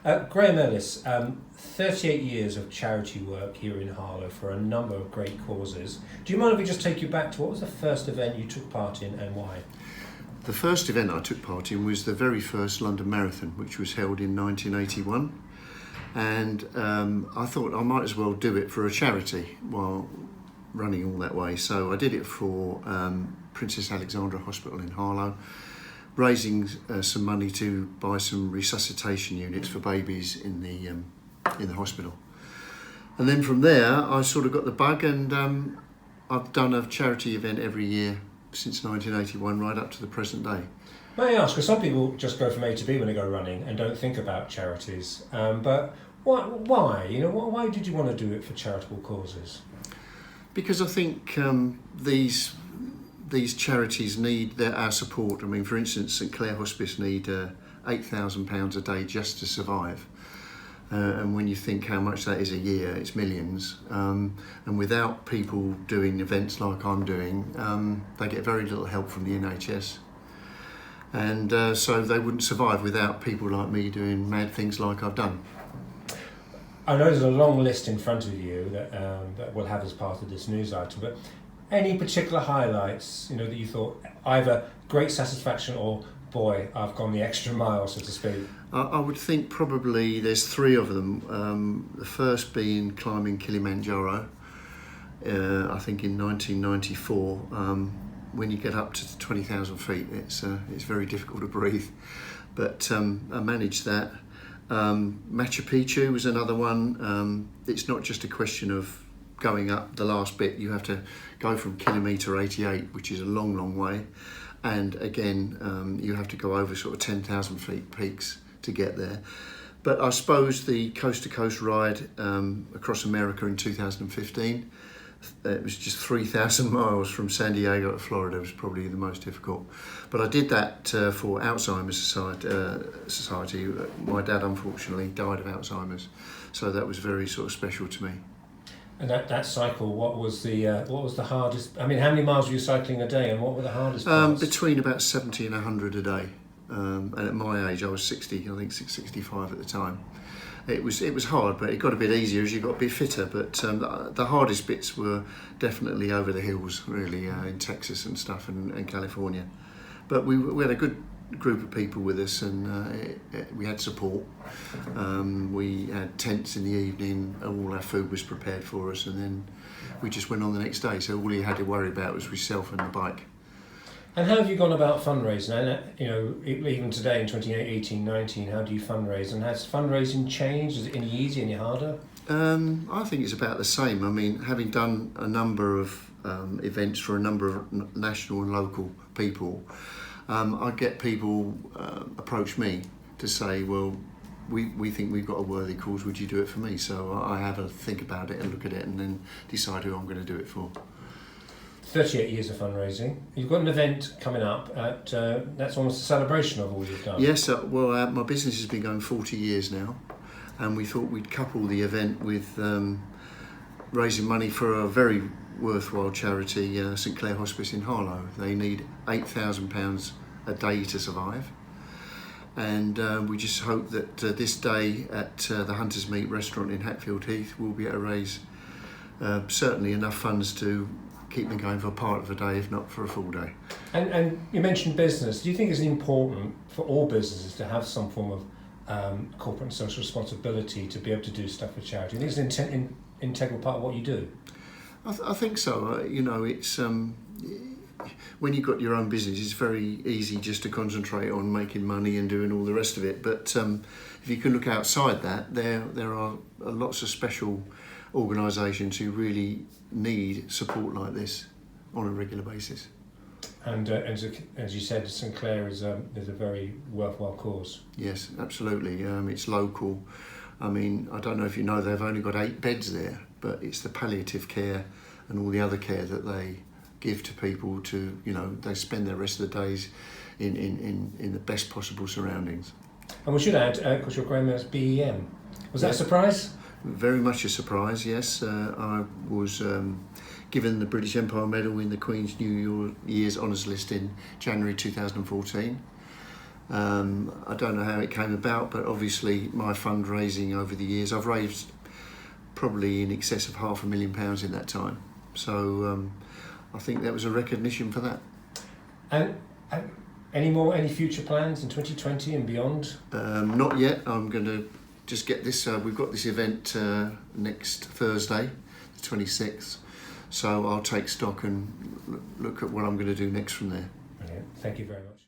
Graham Ellis, 38 years of charity work here in Harlow for a number of great causes. Do you mind if we just take you back to what was the first event you took part in and why? The first event I took part in was the very first London Marathon, which was held in 1981. And I thought I might as well do it for a charity while running all that way. So I did it for Princess Alexandra Hospital in Harlow, raising some money to buy some resuscitation units for babies in the hospital. And then from there, I sort of got the bug, and I've done a charity event every year since 1981, right up to the present day. May I ask, because some people just go from A to B when they go running and don't think about charities, but why? Why did you want to do it for charitable causes? Because I think these charities need our support. I mean, for instance, Sinclair Hospice need £8,000 a day just to survive. And when you think how much that is a year, it's millions. And without people doing events like I'm doing, they get very little help from the NHS. And so they wouldn't survive without people like me doing mad things like I've done. I know there's a long list in front of you that we'll have as part of this news item, but any particular highlights, that you thought either great satisfaction or, boy, I've gone the extra mile, so to speak? I would think probably there's three of them. The first being climbing Kilimanjaro, I think in 1994. When you get up to 20,000 feet, it's very difficult to breathe. But I managed that. Machu Picchu was another one. It's not just a question of going up the last bit. You have to go from kilometre 88, which is a long, long way. And again, you have to go over sort of 10,000 feet peaks to get there. But I suppose the coast-to-coast ride across America in 2015, it was just 3,000 miles from San Diego to Florida, was probably the most difficult. But I did that for Alzheimer's Society. My dad, unfortunately, died of Alzheimer's, so that was very sort of special to me. And that cycle, what was the hardest? I mean, how many miles were you cycling a day, and what were the hardest parts? Between about 70 and 100 a day. And at my age, I was 60, I think 65 at the time. It was hard, but it got a bit easier as you got a bit fitter. But the hardest bits were definitely over the hills, really, in Texas and stuff, and California. But we had a good group of people with us, and we had support. We had tents in the evening, all our food was prepared for us, and then we just went on the next day. So all you had to worry about was yourself and the bike. And how have you gone about fundraising? And even today in 2018-19, how do you fundraise? And has fundraising changed? Is it any easier, any harder? I think it's about the same. I mean, having done a number of events for a number of national and local people, I get people approach me to say, well, we think we've got a worthy cause, would you do it for me? So I have a think about it and look at it and then decide who I'm going to do it for. 38 years of fundraising. You've got an event coming up that's almost a celebration of all you've done. Yes, my business has been going 40 years now, and we thought we'd couple the event with raising money for a very worthwhile charity, Sinclair Hospice in Harlow. They need £8,000 a day to survive, and we just hope that this day at the Hunter's Meat restaurant in Hatfield Heath we'll be able to raise certainly enough funds to keep them going for a part of a day, if not for a full day. And you mentioned business. Do you think it's important for all businesses to have some form of corporate and social responsibility to be able to do stuff for charity? Do you think it's an integral part of what you do? I think so. It's when you've got your own business, it's very easy just to concentrate on making money and doing all the rest of it. But if you can look outside that, there are lots of special organisations who really need support like this on a regular basis. And as you said, Sinclair is a very worthwhile cause. Yes, absolutely. It's local. I mean, I don't know if you know, they've only got 8 beds there, but it's the palliative care and all the other care that they give to people to, they spend the rest of the days in the best possible surroundings. And we should add, because your grandmother's BEM. Was that a surprise? Very much a surprise, yes. I was given the British Empire Medal in the Queen's New Year's Honours List in January 2014. I don't know how it came about, but obviously my fundraising over the years, I've raised probably in excess of £500,000 in that time. So I think that was a recognition for that. And any future plans in 2020 and beyond? Not yet. I'm going to just get this. We've got this event next Thursday, the 26th. So I'll take stock and look at what I'm going to do next from there. Brilliant. Thank you very much.